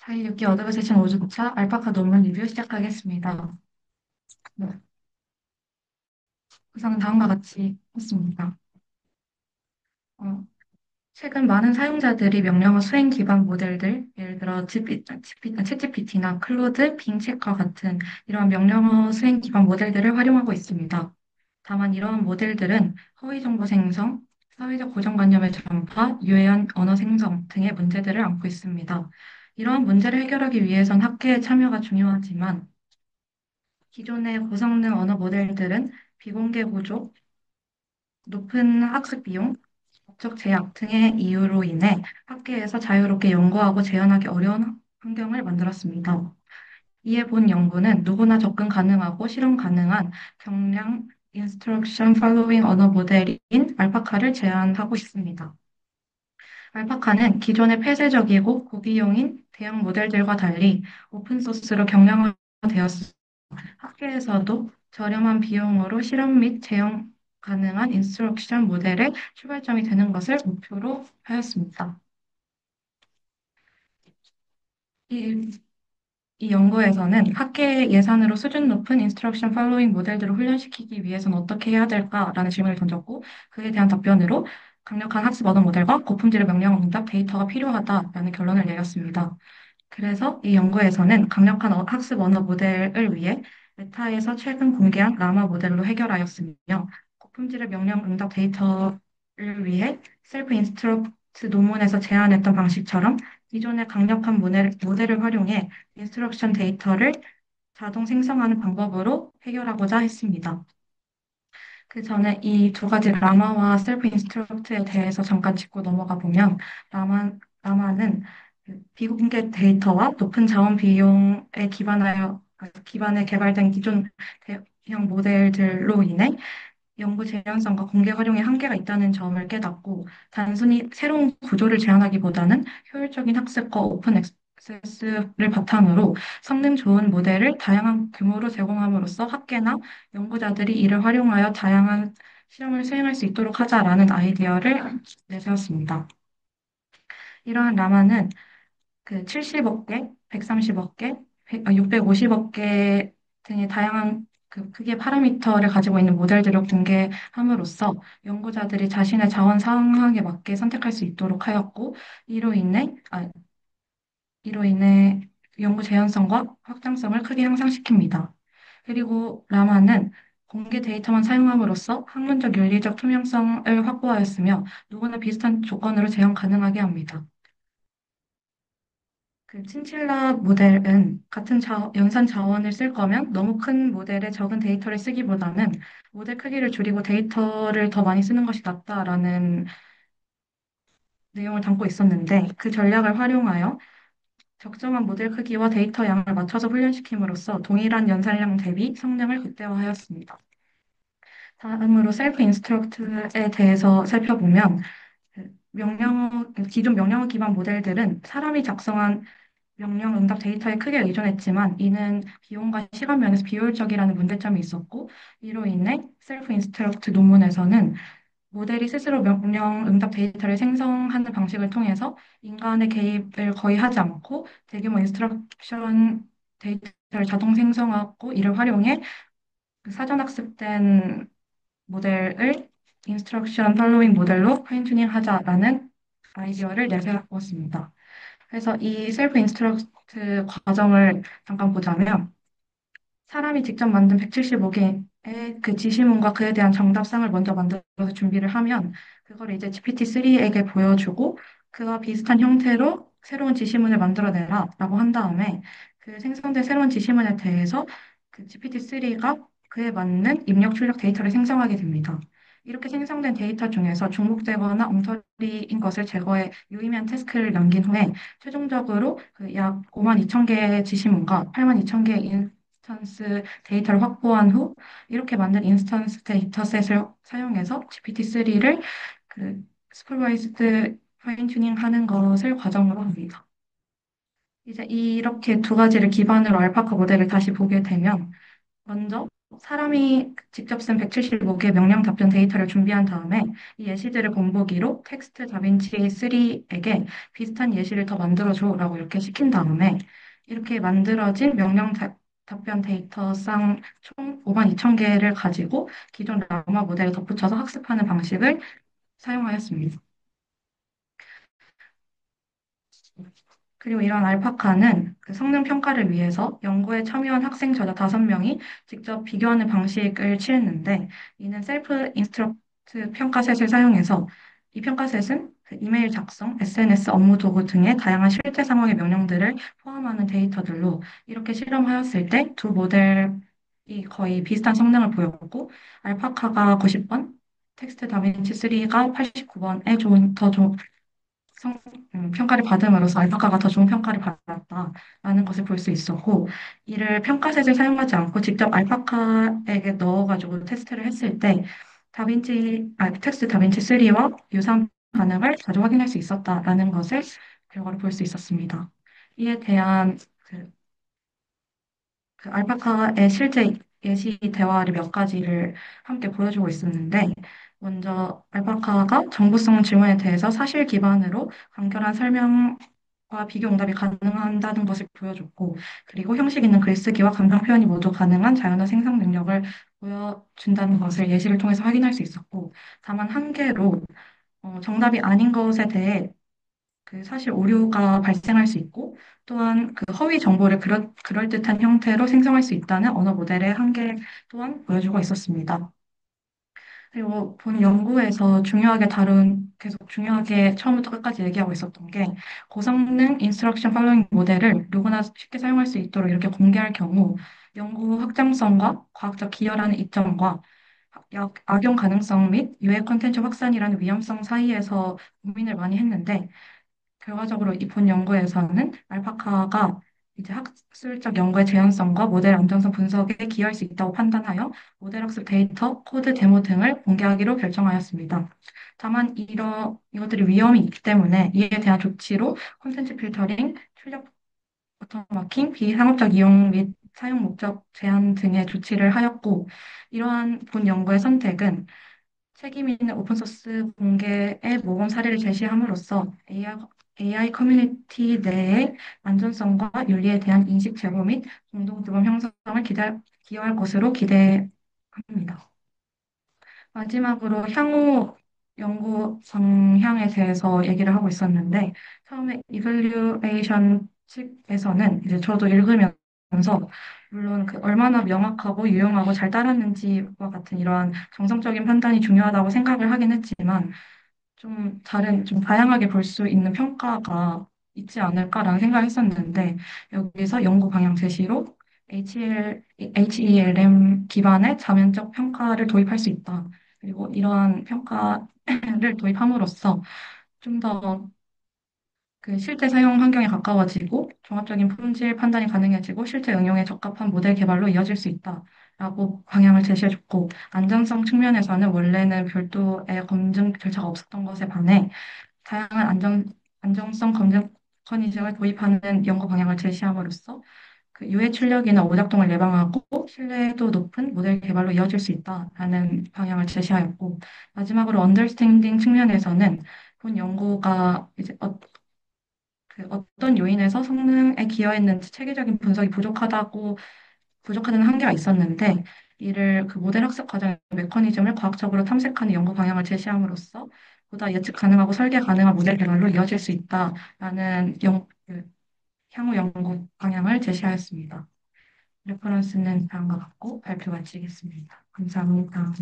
자6기 어드브 세션 5주차 알파카 논문 리뷰 시작하겠습니다. 네, 우선 다음과 같이 했습니다. 어, 최근 많은 사용자들이 명령어 수행 기반 모델들, 예를 들어 챗GPT나 클로드, 빙챗과 같은 이러한 명령어 수행 기반 모델들을 활용하고 있습니다. 다만 이러한 모델들은 허위 정보 생성, 사회적 고정관념의 전파, 유해한 언어 생성 등의 문제들을 안고 있습니다. 이러한 문제를 해결하기 위해선 학계의 참여가 중요하지만 기존의 고성능 언어 모델들은 비공개 구조, 높은 학습 비용, 법적 제약 등의 이유로 인해 학계에서 자유롭게 연구하고 재현하기 어려운 환경을 만들었습니다. 이에 본 연구는 누구나 접근 가능하고 실험 가능한 경량 인스트럭션 팔로잉 언어 모델인 알파카를 제안하고 있습니다. 알파카는 기존의 폐쇄적이고 고비용인 대형 모델들과 달리 오픈소스로 경량화되었습니다. 학계에서도 저렴한 비용으로 실험 및 재현 가능한 인스트럭션 모델의 출발점이 되는 것을 목표로 하였습니다. 이, 이 연구에서는 학계 예산으로 수준 높은 인스트럭션 팔로잉 모델들을 훈련시키기 위해서는 어떻게 해야 될까라는 질문을 던졌고 그에 대한 답변으로 강력한 학습 언어 모델과 고품질의 명령 응답 데이터가 필요하다라는 결론을 내렸습니다. 그래서 이 연구에서는 강력한 학습 언어 모델을 위해 메타에서 최근 공개한 라마 모델로 해결하였으며 고품질의 명령 응답 데이터를 위해 셀프 인스트럭트 논문에서 제안했던 방식처럼 기존의 강력한 모델을 활용해 인스트럭션 데이터를 자동 생성하는 방법으로 해결하고자 했습니다. 그 전에 이 두 가지 라마와 셀프 인스트럭트에 대해서 잠깐 짚고 넘어가 보면 라마는 그 비공개 데이터와 높은 자원 비용에 기반에 개발된 기존 대형 모델들로 인해 연구 재현성과 공개 활용에 한계가 있다는 점을 깨닫고 단순히 새로운 구조를 제안하기보다는 효율적인 학습과 오픈 액세스를 바탕으로 성능 좋은 모델을 다양한 규모로 제공함으로써 학계나 연구자들이 이를 활용하여 다양한 실험을 수행할 수 있도록 하자라는 아이디어를 내세웠습니다. 이러한 라마는 그 70억 개, 130억 개, 650억 개 등의 다양한 그 크기의 파라미터를 가지고 있는 모델들을 공개함으로써 연구자들이 자신의 자원 상황에 맞게 선택할 수 있도록 하였고, 이로 인해, 아, 이로 인해 연구 재현성과 확장성을 크게 향상시킵니다. 그리고 라마는 공개 데이터만 사용함으로써 학문적 윤리적 투명성을 확보하였으며 누구나 비슷한 조건으로 재현 가능하게 합니다. 그 친칠라 모델은 같은 연산 자원을 쓸 거면 너무 큰 모델에 적은 데이터를 쓰기보다는 모델 크기를 줄이고 데이터를 더 많이 쓰는 것이 낫다라는 내용을 담고 있었는데 그 전략을 활용하여 적정한 모델 크기와 데이터 양을 맞춰서 훈련시킴으로써 동일한 연산량 대비 성능을 극대화하였습니다. 다음으로 셀프 인스트럭트에 대해서 살펴보면 기존 명령어 기반 모델들은 사람이 작성한 명령 응답 데이터에 크게 의존했지만 이는 비용과 시간 면에서 비효율적이라는 문제점이 있었고 이로 인해 셀프 인스트럭트 논문에서는 모델이 스스로 명령 응답 데이터를 생성하는 방식을 통해서 인간의 개입을 거의 하지 않고 대규모 인스트럭션 데이터를 자동 생성하고 이를 활용해 그 사전 학습된 모델을 인스트럭션 팔로잉 모델로 파인 튜닝 하자라는 아이디어를 내세웠습니다. 그래서 이 셀프 인스트럭트 과정을 잠깐 보자면 사람이 직접 만든 175개의 그 지시문과 그에 대한 정답상을 먼저 만들어서 준비를 하면 그걸 이제 GPT-3에게 보여주고 그와 비슷한 형태로 새로운 지시문을 만들어내라 라고 한 다음에 그 생성된 새로운 지시문에 대해서 그 GPT-3가 그에 맞는 입력 출력 데이터를 생성하게 됩니다. 이렇게 생성된 데이터 중에서 중복되거나 엉터리인 것을 제거해 유의미한 태스크를 남긴 후에 최종적으로 그약 5만 2천 개의 지시문과 8만 2천 개의 인스턴스 데이터를 확보한 후 이렇게 만든 인스턴스 데이터셋을 사용해서 GPT-3를 그 슈퍼바이즈드 파인 튜닝 하는 것을 과정으로 합니다. 이제 이렇게 두 가지를 기반으로 알파카 모델을 다시 보게 되면 먼저 사람이 직접 쓴 175개 명령 답변 데이터를 준비한 다음에 이 예시들을 본보기로 텍스트 다빈치 3에게 비슷한 예시를 더 만들어줘라고 이렇게 시킨 다음에 이렇게 만들어진 답변 데이터 쌍 총 5만 2천 개를 가지고 기존 라마 모델에 덧붙여서 학습하는 방식을 사용하였습니다. 그리고 이런 알파카는 그 성능 평가를 위해서 연구에 참여한 학생 저자 5명이 직접 비교하는 방식을 취했는데 이는 셀프 인스트럭트 평가셋을 사용해서 이 평가셋은 그 이메일 작성, SNS 업무 도구 등의 다양한 실제 상황의 명령들을 포함하는 데이터들로 이렇게 실험하였을 때 두 모델이 거의 비슷한 성능을 보였고 알파카가 90번, 텍스트 다빈치 3가 89번에 평가를 받음으로써 알파카가 더 좋은 평가를 받았다라는 것을 볼 수 있었고, 이를 평가셋을 사용하지 않고 직접 알파카에게 넣어가지고 테스트를 했을 때, 텍스트 다빈치 3와 유사한 반응을 자주 확인할 수 있었다라는 것을 결과로 볼 수 있었습니다. 이에 대한 그 알파카의 실제 예시 대화를 몇 가지를 함께 보여주고 있었는데, 먼저 알파카가 정보성 질문에 대해서 사실 기반으로 간결한 설명과 비교 응답이 가능하다는 것을 보여줬고, 그리고 형식 있는 글쓰기와 감정 표현이 모두 가능한 자연어 생성 능력을 보여준다는 것을 예시를 통해서 확인할 수 있었고, 다만 한계로 정답이 아닌 것에 대해 그 사실 오류가 발생할 수 있고 또한 그 허위 정보를 그럴듯한 형태로 생성할 수 있다는 언어 모델의 한계 또한 보여주고 있었습니다. 그리고 본 연구에서 계속 중요하게 처음부터 끝까지 얘기하고 있었던 게 고성능 인스트럭션 팔로잉 모델을 누구나 쉽게 사용할 수 있도록 이렇게 공개할 경우 연구 확장성과 과학적 기여라는 이점과 악용 가능성 및 유해 콘텐츠 확산이라는 위험성 사이에서 고민을 많이 했는데 결과적으로 이 본 연구에서는 알파카가 이제 학술적 연구의 재현성과 모델 안정성 분석에 기여할 수 있다고 판단하여 모델 학습 데이터, 코드 데모 등을 공개하기로 결정하였습니다. 다만 이것들이 위험이 있기 때문에 이에 대한 조치로 콘텐츠 필터링, 출력 오토마킹, 비상업적 이용 및 사용 목적 제한 등의 조치를 하였고 이러한 본 연구의 선택은 책임 있는 오픈소스 공개의 모범 사례를 제시함으로써 AI 커뮤니티 내의 안전성과 윤리에 대한 인식 제고 및 공동 규범 형성을 기여할 것으로 기대합니다. 마지막으로 향후 연구 방향에 대해서 얘기를 하고 있었는데, 처음에 이밸류에이션 측에서는 이제 저도 읽으면서, 물론 그 얼마나 명확하고 유용하고 잘 따랐는지와 같은 이러한 정성적인 판단이 중요하다고 생각을 하긴 했지만, 좀 다양하게 볼 수 있는 평가가 있지 않을까라는 생각을 했었는데, 여기서 연구 방향 제시로 HELM 기반의 자면적 평가를 도입할 수 있다. 그리고 이러한 평가를 도입함으로써 좀 더 그 실제 사용 환경에 가까워지고 종합적인 품질 판단이 가능해지고 실제 응용에 적합한 모델 개발로 이어질 수 있다라고 방향을 제시해줬고 안전성 측면에서는 원래는 별도의 검증 절차가 없었던 것에 반해 다양한 안정성 검증 메커니즘을 도입하는 연구 방향을 제시함으로써 그 유해 출력이나 오작동을 예방하고 신뢰도 높은 모델 개발로 이어질 수 있다라는 방향을 제시하였고 마지막으로 언더스탠딩 측면에서는 본 연구가 이제 어떤 요인에서 성능에 기여했는지 체계적인 분석이 부족하다는 한계가 있었는데 이를 그 모델 학습 과정의 메커니즘을 과학적으로 탐색하는 연구 방향을 제시함으로써 보다 예측 가능하고 설계 가능한 모델 개발로 이어질 수 있다라는 향후 연구 방향을 제시하였습니다. 레퍼런스는 다음과 같고 발표 마치겠습니다. 감사합니다.